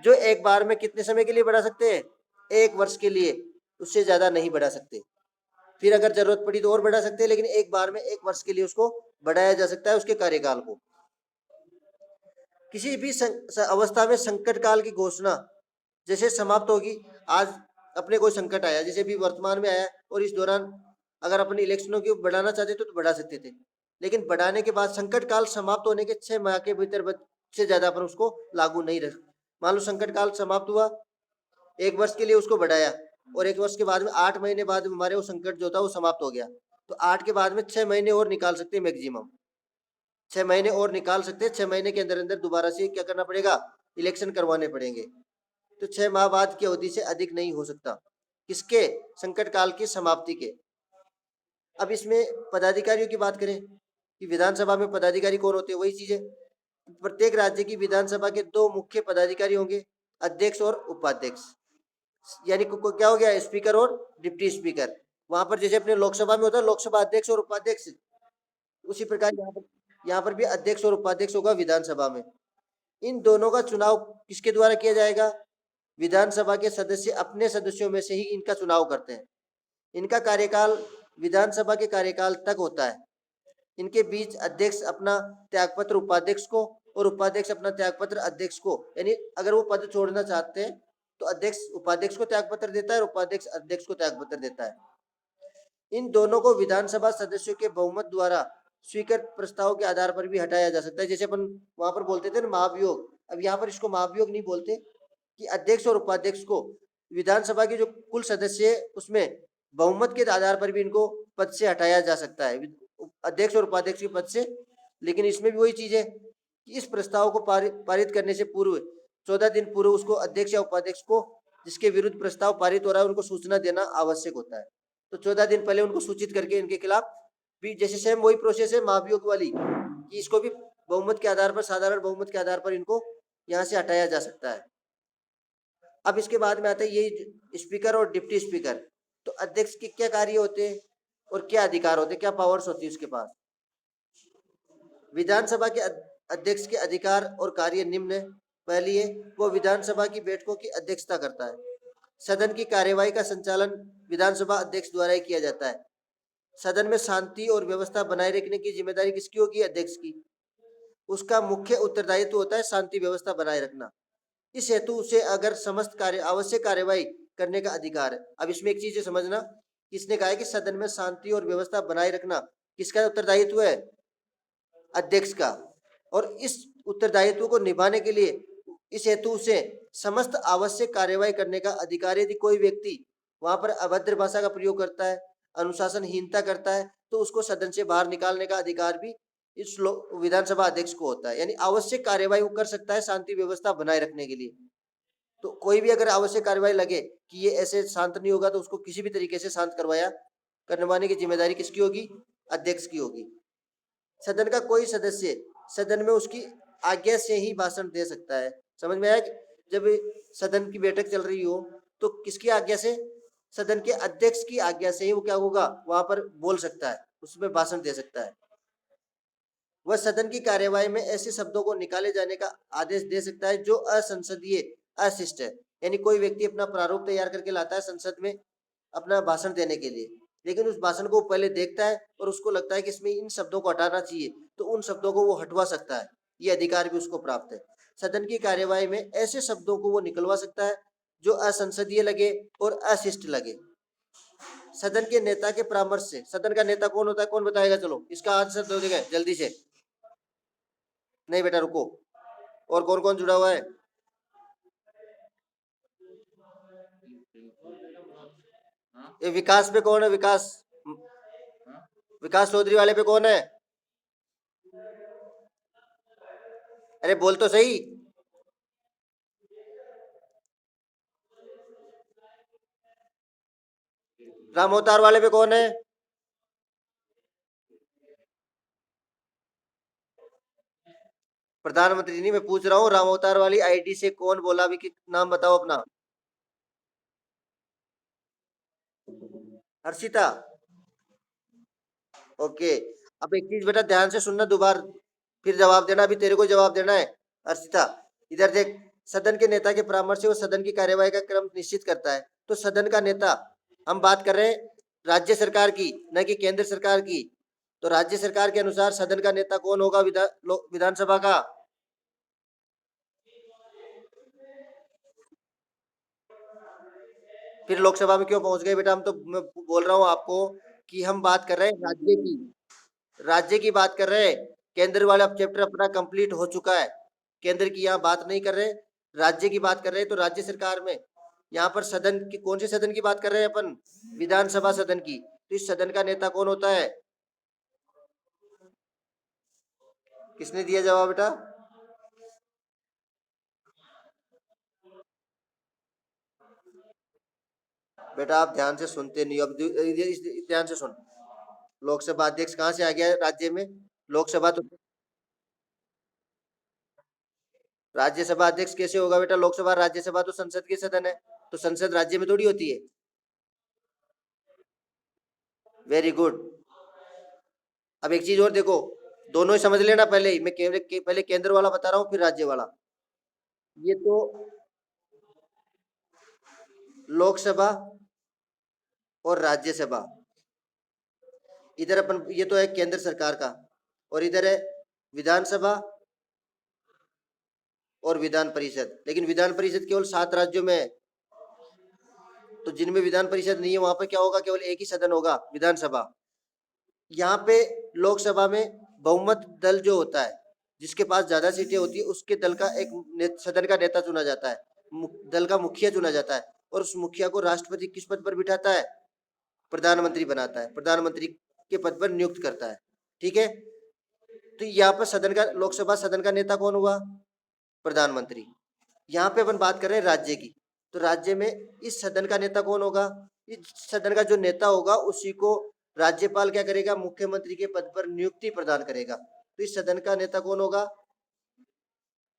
जो एक बार में कितने समय के लिए बढ़ा सकते हैं? 1 वर्ष के लिए, उससे ज्यादा नहीं बढ़ा सकते। फिर अगर जरूरत पड़ी तो और बढ़ा सकते हैं, लेकिन एक बार में 1 वर्ष के लिए उसको बढ़ाया जा सकता है, उसके कार्यकाल को। किसी भी अवस्था में संकट काल की घोषणा जैसे समाप्त होगी। आज अपने कोई संकट आया, जैसे भी वर्तमान में आया, और इस दौरान अगर अपने इलेक्शनों की बढ़ाना चाहते तो बढ़ा सकते थे, लेकिन बढ़ाने के बाद संकट काल समाप्त होने के 6 माह के भीतर से ज्यादा अपन उसको लागू नहीं रख। मान लो संकट काल समाप्त हुआ, 1 वर्ष के लिए उसको बढ़ाया, और 1 वर्ष के बाद में 8 महीने बाद हमारे वो संकट जो था वो समाप्त हो गया, तो 8 के बाद में 6 महीने और निकाल सकते हैं मैक्सिमम। 6 महीने और निकाल सकते हैं। 6 महीने के अंदर अंदर दोबारा से क्या करना पड़ेगा? इलेक्शन करवाने पड़ेंगे। तो 6 माह बाद की अवधि से अधिक नहीं हो सकता। किसके? संकट काल की समाप्ति के। अब इसमें पदाधिकारियों की बात करें कि विधानसभा में पदाधिकारी कौन होते हैं, वही चीज है। प्रत्येक राज्य की विधानसभा के 2 मुख्य पदाधिकारी होंगे, अध्यक्ष और उपाध्यक्ष। यानी क्या हो गया? स्पीकर और डिप्टी स्पीकर। वहां पर जैसे अपने लोकसभा में होता है लोकसभा अध्यक्ष और उपाध्यक्ष, उसी प्रकार यहाँ पर भी अध्यक्ष और उपाध्यक्ष होगा विधानसभा में। इन दोनों का चुनाव किसके द्वारा किया जाएगा? विधानसभा के सदस्य अपने सदस्यों में से ही इनका चुनाव करते हैं। इनका कार्यकाल विधानसभा के कार्यकाल तक होता है। इनके बीच अध्यक्ष अपना त्यागपत्र उपाध्यक्ष को और उपाध्यक्ष अपना त्यागपत्र अध्यक्ष को, यानी अगर वो पद छोड़ना चाहते हैं तो अध्यक्ष उपाध्यक्ष को त्यागपत्र देता है और उपाध्यक्ष अध्यक्ष को त्यागपत्र देता है। इन दोनों को विधानसभा सदस्यों के बहुमत द्वारा स्वीकृत प्रस्ताव के आधार पर भी हटाया जा सकता है। जैसे अपन वहां पर बोलते थे ना महाभियोग, अब यहाँ पर इसको महाभियोग नहीं बोलते, कि अध्यक्ष और उपाध्यक्ष को विधानसभा के जो कुल सदस्य है उसमें बहुमत के आधार पर भी इनको पद से हटाया जा सकता है, अध्यक्ष और उपाध्यक्ष के पद से। लेकिन इसमें भी वही चीज है कि इस प्रस्ताव को पारित करने से पूर्व 14 दिन पूर्व उसको अध्यक्ष या उपाध्यक्ष को जिसके विरुद्ध प्रस्ताव पारित हो रहा है उनको सूचना देना आवश्यक होता है। तो 14 दिन पहले उनको सूचित करके इनके खिलाफ भी जैसे सेम वही प्रोसेस है महाभियोग वाली, कि इसको भी बहुमत के आधार पर, साधारण बहुमत के आधार पर इनको यहाँ से हटाया जा सकता है। अब इसके बाद में आता है यही स्पीकर और डिप्टी स्पीकर। तो अध्यक्ष के क्या कार्य होते हैं और क्या अधिकार होते हैं, क्या पावर्स होती है उसके पास? विधानसभा के अध्यक्ष के अधिकार और कार्य निम्न है। पहली है, वो विधानसभा की बैठकों की अध्यक्षता करता है। सदन की कार्यवाही का संचालन विधानसभा अध्यक्ष द्वारा ही किया जाता है। सदन में शांति और व्यवस्था बनाए रखने की जिम्मेदारी किसकी होगी? अध्यक्ष की। उसका मुख्य उत्तरदायित्व होता है शांति व्यवस्था बनाए रखना। इस हेतु उसे अगर समस्त कार्य आवश्यक कार्यवाही करने का अधिकार है। अब इसमें एक चीज समझना, किसने कहा है कि सदन में शांति और व्यवस्था बनाए रखना किसका उत्तरदायित्व है? अध्यक्ष का। और इस उत्तरदायित्व को निभाने के लिए इस हेतु से समस्त आवश्यक कार्यवाही करने का अधिकार, यदि कोई व्यक्ति वहां पर अभद्र भाषा का प्रयोग करता है, अनुशासनहीनता करता है, तो उसको सदन से बाहर निकालने का अधिकार भी इस विधानसभा अध्यक्ष को होता है। यानी आवश्यक कार्यवाही वो कर सकता है शांति व्यवस्था बनाए रखने के लिए। तो कोई भी अगर आवश्यक कार्यवाही लगे कि ये ऐसे शांत नहीं होगा, तो उसको किसी भी तरीके से शांत करवाने की जिम्मेदारी किसकी होगी? अध्यक्ष की होगी। सदन का कोई सदस्य सदन में उसकी आज्ञा से ही भाषण दे सकता है। समझ में आया? जब सदन की बैठक चल रही हो तो किसकी आज्ञा से? सदन के अध्यक्ष की आज्ञा से ही वो क्या होगा, वहां पर बोल सकता है, उसमें भाषण दे सकता है। वह सदन की कार्यवाही में ऐसे शब्दों को निकाले जाने का आदेश दे सकता है जो असंसदीय, अशिष्ट है। यानी कोई व्यक्ति अपना प्रारूप तैयार करके लाता है संसद में अपना भाषण देने के लिए, लेकिन उस भाषण को पहले देखता है और उसको लगता है कि इसमें इन शब्दों को हटाना चाहिए, तो उन शब्दों को वो हटवा सकता है। ये अधिकार भी उसको प्राप्त है। सदन की कार्यवाही में ऐसे शब्दों को वो निकलवा सकता है जो असंसदीय लगे और अशिष्ट लगे। सदन के नेता के परामर्श से, सदन का नेता कौन होता है, कौन बताएगा? चलो इसका आंसर दो देगा जल्दी से। नहीं बेटा रुको, और कौन कौन जुड़ा हुआ है? ये विकास पे कौन है? विकास, विकास चौधरी वाले पे कौन है? अरे बोल तो सही। राम अवतार वाले पे कौन है? प्रधानमंत्री नहीं, मैं पूछ रहा हूँ राम अवतार वाली आईडी से कौन बोला अभी कि नाम बताओ अपना। हर्षिता। ओके। अब एक चीज बेटा ध्यान से सुनना, दोबारा फिर जवाब देना, अभी तेरे को जवाब देना है। हर्षिता, इधर देख। सदन के नेता के परामर्श से वो सदन की कार्यवाही का क्रम निश्चित करता है। तो सदन का नेता, हम बात कर रहे हैं राज्य सरकार की, न कि केंद्र सरकार की। तो राज्य सरकार के अनुसार सदन का नेता कौन होगा विधानसभा का? फिर लोकसभा में क्यों पहुंच गए बेटा? हम तो, मैं बोल रहा हूँ आपको कि हम बात कर रहे हैं राज्य की, राज्य की बात कर रहे हैं। केंद्र वाला चैप्टर अपना कंप्लीट हो चुका है। केंद्र की यहाँ बात नहीं कर रहे, राज्य की बात कर रहे हैं। तो राज्य सरकार में यहाँ पर सदन की, कौन से सदन की बात कर रहे हैं अपन? विधानसभा सदन की। तो इस सदन का नेता कौन होता है? किसने दिया जवाब बेटा? बेटा आप ध्यान से सुनते नहीं हो। अब ध्यान से सुन। लोकसभा अध्यक्ष कहाँ से आ गया राज्य में? लोकसभा तो, राज्यसभा अध्यक्ष कैसे होगा बेटा? लोकसभा राज्यसभा तो संसद के सदन है। तो संसद राज्य में थोड़ी होती है। Very good. अब एक चीज और देखो, दोनों ही समझ लेना पहले ही। मैं पहले केंद्र वाला बता रहा हूँ, फिर राज्य वाला। ये तो लोकसभा और राज्यसभा, इधर अपन, ये तो है केंद्र सरकार का, और इधर है विधानसभा और विधान परिषद। लेकिन विधान परिषद केवल 7 राज्यों में है। तो जिनमें विधान परिषद नहीं है वहां पर क्या होगा? केवल एक ही सदन होगा, विधानसभा। यहाँ पे लोकसभा में बहुमत दल जो होता है, जिसके पास ज्यादा सीटें होती है, उसके दल का एक सदन का नेता चुना जाता है, दल का मुखिया चुना जाता है। और उस मुखिया को राष्ट्रपति किस पद पर बिठाता है? प्रधानमंत्री बनाता है, प्रधानमंत्री के पद पर नियुक्त करता है। ठीक है। तो यहाँ पर सदन का, लोकसभा सदन का नेता कौन हुआ? प्रधानमंत्री। यहाँ पे अपन बात कर रहे हैं राज्य की। तो राज्य में इस सदन का नेता कौन होगा? इस सदन का जो नेता होगा उसी को राज्यपाल क्या करेगा? मुख्यमंत्री के पद पर नियुक्ति प्रदान करेगा। तो इस सदन का नेता कौन होगा?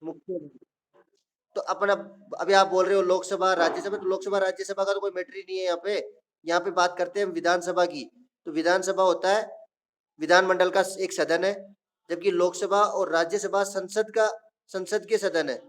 मुख्यमंत्री। तो अपन अब अभी आप बोल रहे हो लोकसभा राज्यसभा, तो लोकसभा राज्यसभा का तो कोई मैटर ही नहीं है यहाँ पे। यहाँ पे बात करते हैं विधानसभा की। तो विधानसभा होता है विधानमंडल का एक सदन है, जबकि लोकसभा और राज्यसभा संसद का, संसद के सदन है।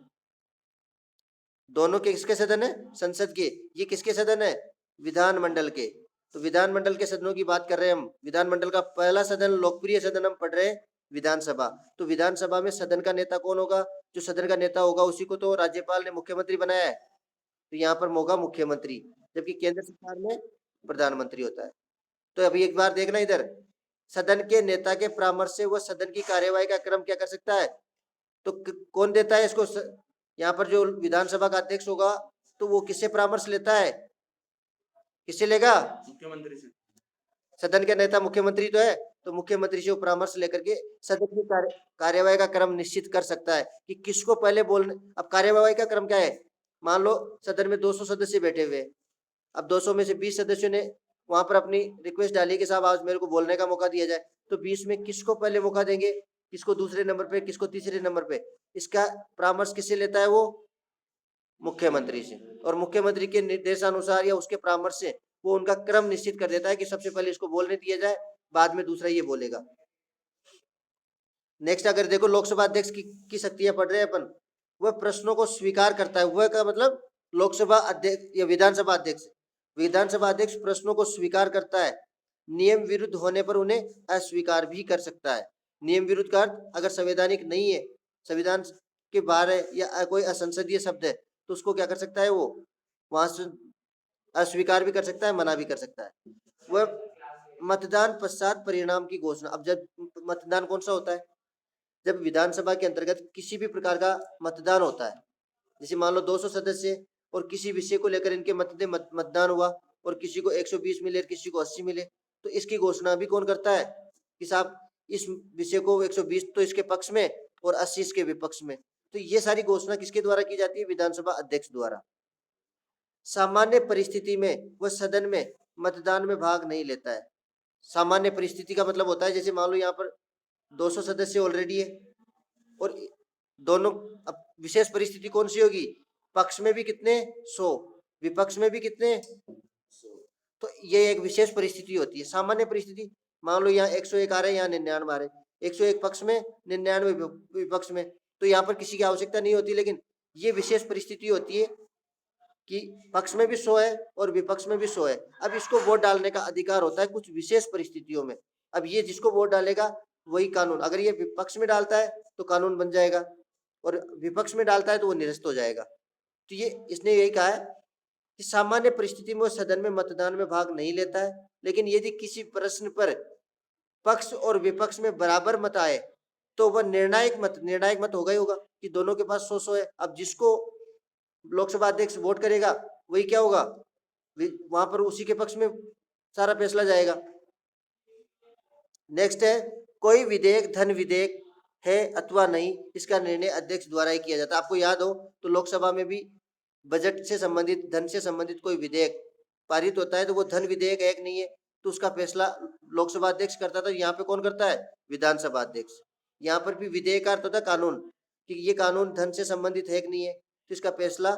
दोनों के किसके सदन है? संसद के। ये किसके सदन है? विधानमंडल के। तो विधानमंडल के सदनों की बात कर रहे हैं हम। विधानमंडल का पहला सदन, लोकप्रिय सदन हम पढ़ रहे हैं, विधानसभा। तो विधानसभा में सदन का नेता कौन होगा? जो सदन का नेता होगा उसी को तो राज्यपाल ने मुख्यमंत्री बनाया है। तो यहाँ पर होगा मुख्यमंत्री, जबकि केंद्र सरकार में प्रधानमंत्री होता है। तो अभी एक बार देखना इधर, सदन के नेता के परामर्श से वह सदन की कार्यवाही का क्रम क्या कर सकता है? तो कौन देता है इसको? यहाँ पर जो विधानसभा का अध्यक्ष होगा, तो वो किससे परामर्श लेता है? किससे लेगा? मुख्यमंत्री से। सदन के नेता मुख्यमंत्री तो है, तो मुख्यमंत्री से वो परामर्श लेकर के सदन की कार्यवाही का क्रम निश्चित कर सकता है कि किसको पहले बोलने। अब कार्यवाही का क्रम क्या है? मान लो सदन में 200 सदस्य बैठे हुए। अब 200 में से 20 सदस्यों ने वहां पर अपनी रिक्वेस्ट डाली कि साहब आज मेरे को बोलने का मौका दिया जाए। तो 20 में किसको पहले मौका देंगे? किसको दूसरे नंबर पे, किसको तीसरे नंबर पे? इसका परामर्श किससे लेता है वो? मुख्यमंत्री से। और मुख्यमंत्री के निर्देशानुसार या उसके परामर्श से वो उनका क्रम निश्चित कर देता है कि सबसे पहले इसको बोलने दिया जाए, बाद में दूसरा ये बोलेगा। नेक्स्ट अगर देखो लोकसभा अध्यक्ष की शक्तियां पढ़ रहे हैं अपन। वह प्रश्नों को स्वीकार करता है। वह का मतलब लोकसभा अध्यक्ष या विधानसभा अध्यक्ष। विधानसभा अध्यक्ष प्रश्नों को स्वीकार करता है, नियम विरुद्ध होने पर उन्हें अस्वीकार भी कर सकता है। नियम विरुद्ध का अर्थ, अगर संवैधानिक नहीं है, संविधान के बाहर है, या कोई असंसदीय शब्द है, तो उसको क्या कर सकता है? वो वहां से अस्वीकार भी कर सकता है, मना भी कर सकता है। वह मतदान पश्चात परिणाम की घोषणा। अब जब मतदान कौन सा होता है? जब विधानसभा के अंतर्गत किसी भी प्रकार का मतदान होता है, जैसे मान लो 200 सदस्य और किसी विषय को लेकर इनके मतदान हुआ, और किसी को 120 मिले, किसी को 80 मिले, तो इसकी घोषणा भी कौन करता है कि साहब इस विषय को 120 तो इसके पक्ष में और 80 इसके विपक्ष में। तो ये सारी घोषणा किसके द्वारा की जाती है? विधानसभा अध्यक्ष द्वारा। सामान्य परिस्थिति में वह सदन में मतदान में भाग नहीं लेता है। सामान्य परिस्थिति का मतलब होता है जैसे मान लो यहाँ पर 200 सदस्य ऑलरेडी है और दोनों, अब विशेष परिस्थिति कौन सी होगी? पक्ष में भी कितने? 100, विपक्ष में भी कितने? तो ये एक विशेष परिस्थिति होती है। सामान्य परिस्थिति मान लो यहाँ 101 आ रहे हैं, यहाँ 99 आ रहे हैं, 101 पक्ष में 99 विपक्ष में, तो यहाँ पर किसी की आवश्यकता नहीं होती। लेकिन ये विशेष परिस्थिति होती है कि पक्ष में भी 100 है और विपक्ष में भी 100 है। अब इसको वोट डालने का अधिकार होता है कुछ विशेष परिस्थितियों में। अब ये जिसको वोट डालेगा वही कानून, अगर ये विपक्ष में डालता है तो कानून बन जाएगा और विपक्ष में डालता है तो वो निरस्त हो जाएगा। तो ये इसने यही कहा है कि सामान्य परिस्थिति में वो सदन में मतदान में भाग नहीं लेता है, लेकिन यदि किसी प्रश्न पर पक्ष और विपक्ष में बराबर मत आए तो वह निर्णायक मत होगा ही होगा कि दोनों के पास 100-100 है। अब जिसको लोकसभा अध्यक्ष वोट करेगा वही क्या होगा? वहां पर उसी के पक्ष में सारा फैसला जाएगा। नेक्स्ट है, कोई विधेयक धन विधेयक है अथवा नहीं, इसका निर्णय अध्यक्ष द्वारा ही किया जाता है। आपको याद हो तो लोकसभा में भी बजट से संबंधित, धन से संबंधित कोई विधेयक पारित होता है तो वो धन विधेयक है कि नहीं है, तो उसका फैसला लोकसभा अध्यक्ष करता था। यहाँ पे कौन करता है? विधानसभा अध्यक्ष। यहाँ पर भी विधेयक का अर्थ होता है कानून, कि ये कानून धन से संबंधित है कि नहीं है, तो इसका फैसला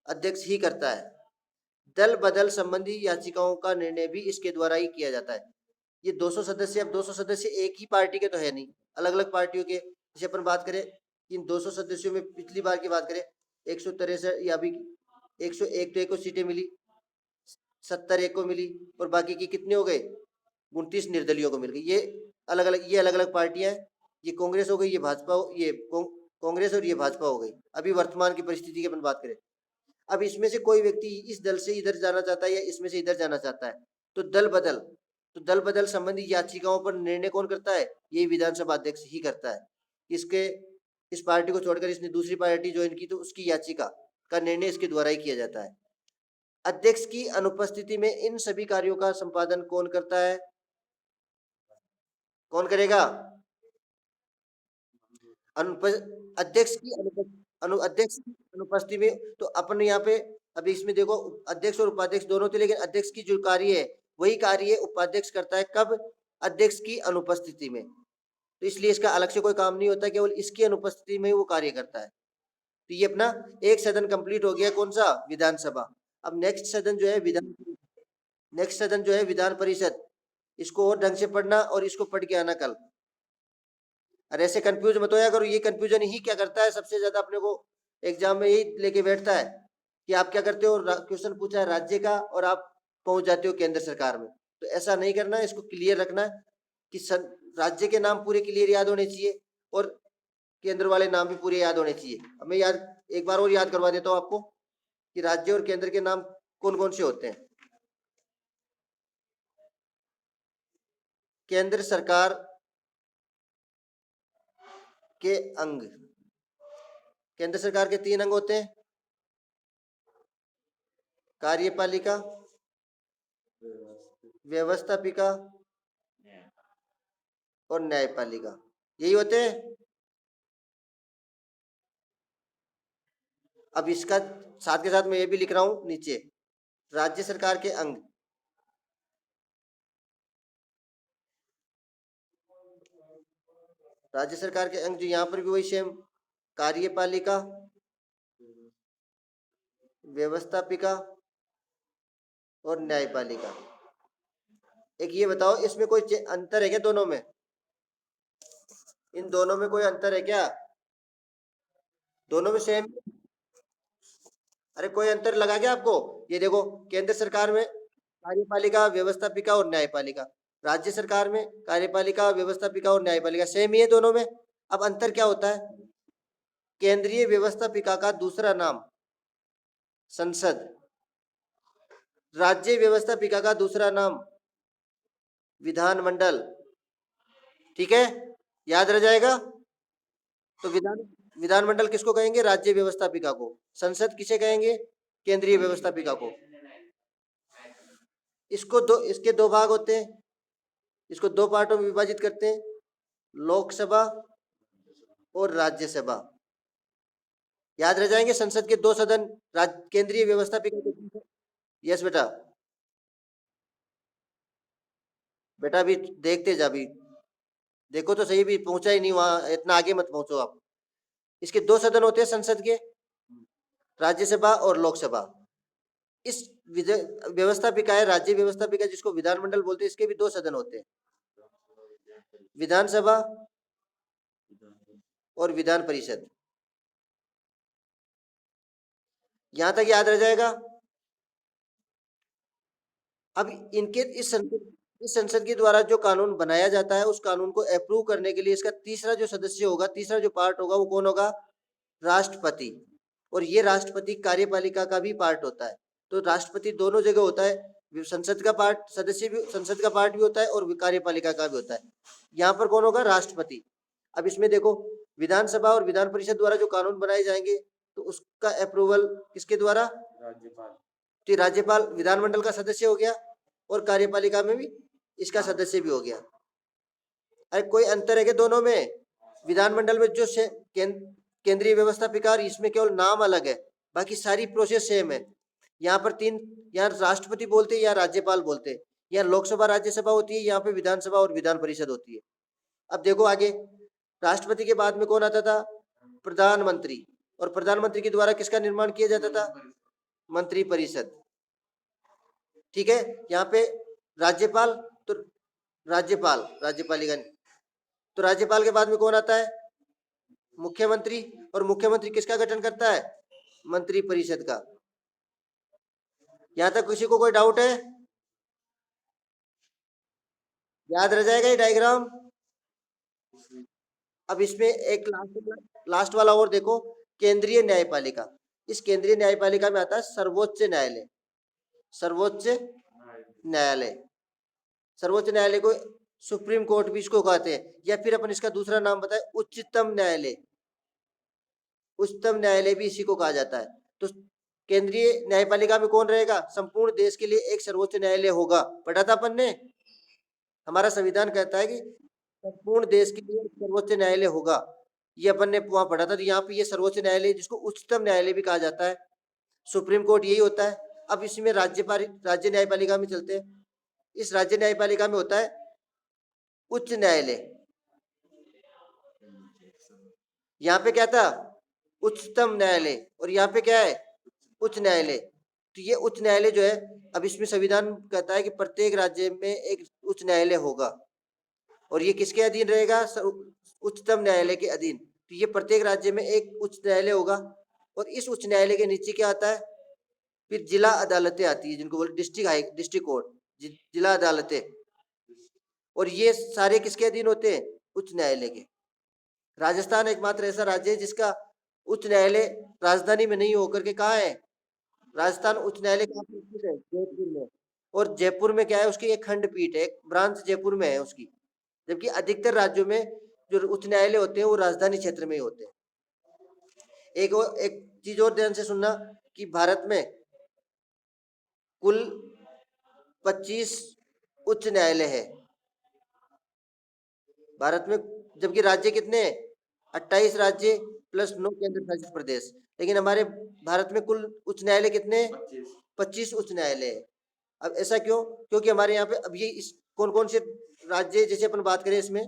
अध्यक्ष ही करता है। दल बदल संबंधी याचिकाओं का निर्णय भी इसके द्वारा ही किया जाता है। ये 200 सदस्य, अब 200 सदस्य एक ही पार्टी के तो है नहीं, अलग अलग पार्टियों के। जैसे अपन बात करें इन 200 सदस्यों में, पिछली बार की बात करें 163 या अभी 101 तो एक को सीटें मिली, 70 एक को मिली और बाकी की कितने हो गए? 29 निर्दलीयों को मिल गई। ये अलग अलग पार्टियां हैं। ये कांग्रेस हो गई, ये भाजपा, ये कांग्रेस और ये भाजपा हो गई। अभी वर्तमान की परिस्थिति की अपन बात करें, अब इसमें से कोई व्यक्ति इस दल से इधर जाना चाहता है या इसमें से इधर जाना चाहता है तो दल बदल संबंधी याचिकाओं पर निर्णय कौन करता है? ये विधानसभा अध्यक्ष ही करता है। इसके इस पार्टी को छोड़कर इसने दूसरी पार्टी ज्वाइन की तो उसकी याचिका का निर्णय इसके द्वारा ही किया जाता है। अध्यक्ष की अनुपस्थिति में इन सभी कार्यों का संपादन कौन करता है? कौन करेगा? अध्यक्ष की अनुपस्थिति में, तो अपन यहाँ पे अभी इसमें देखो अध्यक्ष और उपाध्यक्ष दोनों थे, लेकिन अध्यक्ष की जो कार्य है वही कार्य उपाध्यक्ष करता है। कब? अध्यक्ष की अनुपस्थिति में। तो इसलिए इसका अलग से कोई काम नहीं होता, केवल इसकी अनुपस्थिति में वो कार्य करता है। तो ये अपना एक सदन कंप्लीट हो गया, कौन सा? विधानसभा। अब नेक्स्ट सदन जो है विधान परिषद। इसको और ढंग से पढ़ना और इसको पढ़ के आना कल। अरे ऐसे कंफ्यूज मत होया करो, ये कंफ्यूजन ही क्या करता है सबसे ज्यादा अपने को एग्जाम में यही लेके बैठता है कि आप क्या करते हो, क्वेश्चन पूछा है राज्य का और आप पहुंच जाते हो केंद्र सरकार में। तो ऐसा नहीं करना है, इसको क्लियर रखना है कि राज्य के नाम पूरे क्लियर याद होने चाहिए और केंद्र वाले नाम भी पूरे याद होने चाहिए। अब मैं एक बार और याद करवा देता हूँ आपको कि राज्य और केंद्र के नाम कौन कौन से होते हैं। केंद्र सरकार के अंग, केंद्र सरकार के 3 अंग होते हैं, कार्यपालिका, व्यवस्थापिका और न्यायपालिका, यही होते हैं। अब इसका साथ के साथ मैं ये भी लिख रहा हूं नीचे, राज्य सरकार के अंग, राज्य सरकार के अंग जो यहाँ पर भी वही सेम, कार्यपालिका, व्यवस्थापिका और न्यायपालिका। एक ये बताओ इसमें कोई अंतर है क्या दोनों में? इन दोनों में कोई अंतर है क्या? दोनों में सेम? अरे कोई अंतर लगा क्या आपको? ये देखो, केंद्र सरकार में कार्यपालिका, व्यवस्थापिका और न्यायपालिका, राज्य सरकार में कार्यपालिका, व्यवस्थापिका और न्यायपालिका, सेम ही है दोनों में। अब अंतर क्या होता है? केंद्रीय व्यवस्थापिका का दूसरा नाम संसद, राज्य व्यवस्थापिका का दूसरा नाम विधानमंडल। ठीक है, याद रह जाएगा। तो विधानमंडल किसको कहेंगे? राज्य व्यवस्थापिका को। संसद किसे कहेंगे? केंद्रीय व्यवस्थापिका को। इसके 2 भाग होते हैं, इसको दो पार्टों में विभाजित करते हैं, लोकसभा और राज्यसभा। याद रह जाएंगे, संसद के दो सदन, केंद्रीय व्यवस्थापिका के। यस बेटा, बेटा अभी देखते जा, अभी देखो तो सही, भी पहुंचा ही नहीं वहां, इतना आगे मत पहुंचो आप। इसके दो सदन होते हैं संसद के, राज्यसभा और लोकसभा। इस व्यवस्थापिका है, राज्य व्यवस्थापिका जिसको विधानमंडल बोलते हैं, इसके भी दो सदन होते हैं, विधानसभा और विधान परिषद। यहां तक याद रह जाएगा। अब इनके इस संसद के द्वारा जो कानून बनाया जाता है, उस कानून को अप्रूव करने के लिए इसका तीसरा जो सदस्य होगा, तीसरा जो पार्ट होगा, वो कौन होगा? राष्ट्रपति। और ये राष्ट्रपति कार्यपालिका का भी पार्ट होता है। तो राष्ट्रपति दोनों जगह होता है, संसद का पार्ट, सदस्य भी संसद का पार्ट भी होता है और कार्यपालिका का भी होता है। यहाँ पर कौन होगा? राष्ट्रपति। अब इसमें देखो, विधानसभा और विधान परिषद द्वारा जो कानून बनाए जाएंगे, तो उसका अप्रूवल किसके द्वारा? राज्यपाल। तो राज्यपाल विधानमंडल का सदस्य हो गया और कार्यपालिका में भी इसका सदस्य भी हो गया। अरे कोई अंतर है क्या दोनों में? विधानमंडल में जो केंद्रीय व्यवस्थापिका, और इसमें केवल नाम अलग है, बाकी सारी प्रोसेस सेम है। यहाँ पर तीन, यहाँ राष्ट्रपति बोलते हैं या राज्यपाल बोलते हैं, यहाँ लोकसभा राज्यसभा होती है, यहाँ पे विधानसभा और विधान परिषद होती है। अब देखो आगे, राष्ट्रपति के बाद में कौन आता था? प्रधानमंत्री। और प्रधानमंत्री के द्वारा किसका निर्माण किया जाता था? मंत्री परिषद। ठीक है, यहाँ पे राज्यपाल, तो राज्यपालिका। तो राज्यपाल के बाद में कौन आता है? मुख्यमंत्री। और मुख्यमंत्री किसका गठन करता है? मंत्री परिषद का। यहां तक किसी को कोई डाउट है? याद रह जाएगा ये डायग्राम। अब इसमें एक लास्ट वाला और देखो, केंद्रीय न्यायपालिका। इस केंद्रीय न्यायपालिका में आता है सर्वोच्च न्यायालय। सर्वोच्च न्यायालय, सर्वोच्च न्यायालय को सुप्रीम कोर्ट भी इसको कहते हैं, या फिर अपन इसका दूसरा नाम बताए, उच्चतम न्यायालय। उच्चतम न्यायालय भी इसी को कहा जाता है। तो केंद्रीय न्यायपालिका में कौन रहेगा? संपूर्ण देश के लिए एक सर्वोच्च न्यायालय होगा। पढ़ा था अपन ने, हमारा संविधान कहता है कि संपूर्ण देश के लिए सर्वोच्च न्यायालय होगा। ये अपन ने वहां पढ़ा था। तो यहाँ पे ये सर्वोच्च न्यायालय, जिसको उच्चतम न्यायालय भी कहा जाता है, सुप्रीम कोर्ट यही होता है। अब इसमें राज्य न्यायपालिका में चलते हैं। इस राज्य न्यायपालिका में होता है उच्च न्यायालय। यहाँ पे क्या था? उच्चतम न्यायालय। और यहाँ पे क्या है? उच्च न्यायालय। तो ये उच्च न्यायालय जो है, अब इसमें संविधान कहता है कि प्रत्येक राज्य में एक उच्च न्यायालय होगा, और ये किसके अधीन रहेगा? उच्चतम न्यायालय के अधीन। तो ये प्रत्येक राज्य में एक उच्च न्यायालय होगा, और इस उच्च न्यायालय के नीचे क्या आता है? फिर जिला अदालतें आती है, जिनको बोलते डिस्ट्रिक्ट कोर्ट, जिला अदालतें। और ये सारे किसके अधीन होते हैं? उच्च न्यायालय के। राजस्थान एकमात्र ऐसा राज्य है जिसका उच्च न्यायालय राजधानी में नहीं होकर के कहाँ है? राजस्थान उच्च न्यायालय कहाँ पे स्थित है? जयपुर में। और जयपुर में क्या है? उसकी एक खंडपीठ है, एक ब्रांच जयपुर में है उसकी। जबकि अधिकतर राज्यों में जो उच्च न्यायालय होते हैं वो राजधानी क्षेत्र में ही होते हैं। एक चीज और ध्यान से सुनना, कि भारत में कुल 25 उच्च न्यायालय है भारत में, जबकि राज्य कितने हैं? 28 राज्य प्लस 9 केंद्र शासित प्रदेश। लेकिन हमारे भारत में कुल उच्च न्यायालय कितने? 25 उच्च न्यायालय है। अब ऐसा क्यों? क्योंकि हमारे यहाँ पे अब ये इस कौन कौन से राज्य, जैसे अपन बात करें इसमें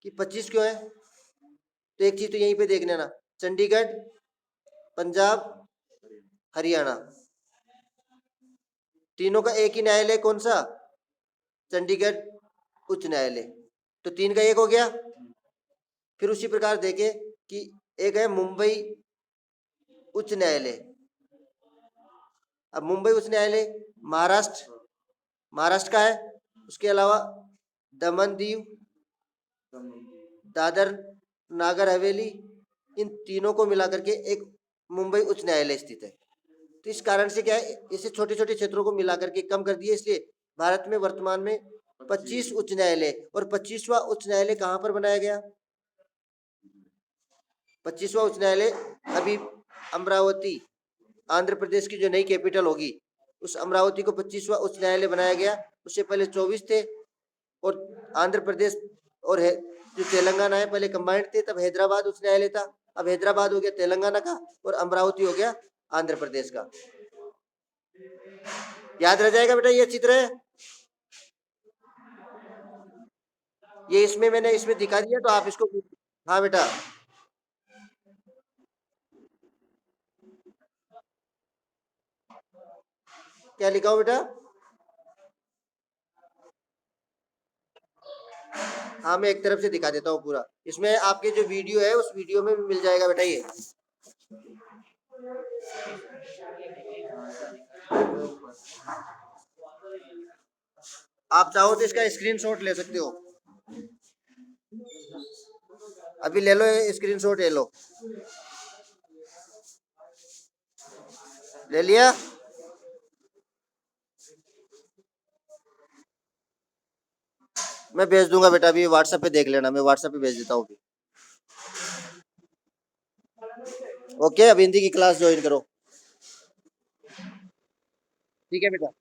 कि 25 क्यों है, तो एक चीज तो यहीं पे देख लेना, चंडीगढ़, पंजाब, हरियाणा, तीनों का एक ही न्यायालय। कौन सा? चंडीगढ़ उच्च न्यायालय। तो 3 का 1 हो गया। फिर उसी प्रकार देखे कि एक है मुंबई उच्च न्यायालय। अब मुंबई उच्च न्यायालय महाराष्ट्र का है। उसके अलावा दमन दीव, दादर नागर हवेली, इन तीनों को मिलाकर के एक मुंबई उच्च न्यायालय स्थित है। तो इस कारण से क्या है, इसे छोटे छोटे क्षेत्रों को मिलाकर के कम कर दिए, इसलिए भारत में वर्तमान में 25 उच्च न्यायालय। और 25वां उच्च न्यायालय कहाँ पर बनाया गया? 25वां उच्च न्यायालय अभी अमरावती, आंध्र प्रदेश की जो नई कैपिटल होगी, उस अमरावती को 25वां उच्च न्यायालय बनाया गया। उससे पहले 24 थे, और आंध्र प्रदेश और जो तेलंगाना है पहले कंबाइंड थे, तब हैदराबाद उच्च न्यायालय था। अब हैदराबाद हो गया तेलंगाना का और अमरावती हो गया आंध्र प्रदेश का। याद रह जाएगा बेटा, ये चित्र है, ये इसमें मैंने इसमें दिखा दिया, तो आप इसको। हाँ बेटा, क्या लिखा हो बेटा? हाँ, मैं एक तरफ से दिखा देता हूँ पूरा। इसमें आपके जो वीडियो है उस वीडियो में भी मिल जाएगा बेटा ये। आप चाहो तो इसका स्क्रीनशॉट ले सकते हो, अभी ले लो स्क्रीनशॉट, ले लो। ले लिया? मैं भेज दूंगा बेटा, अभी व्हाट्सएप पे देख लेना, मैं व्हाट्सएप पे भेज देता हूँ अभी। ओके, अब हिंदी की क्लास ज्वाइन करो। ठीक है बेटा।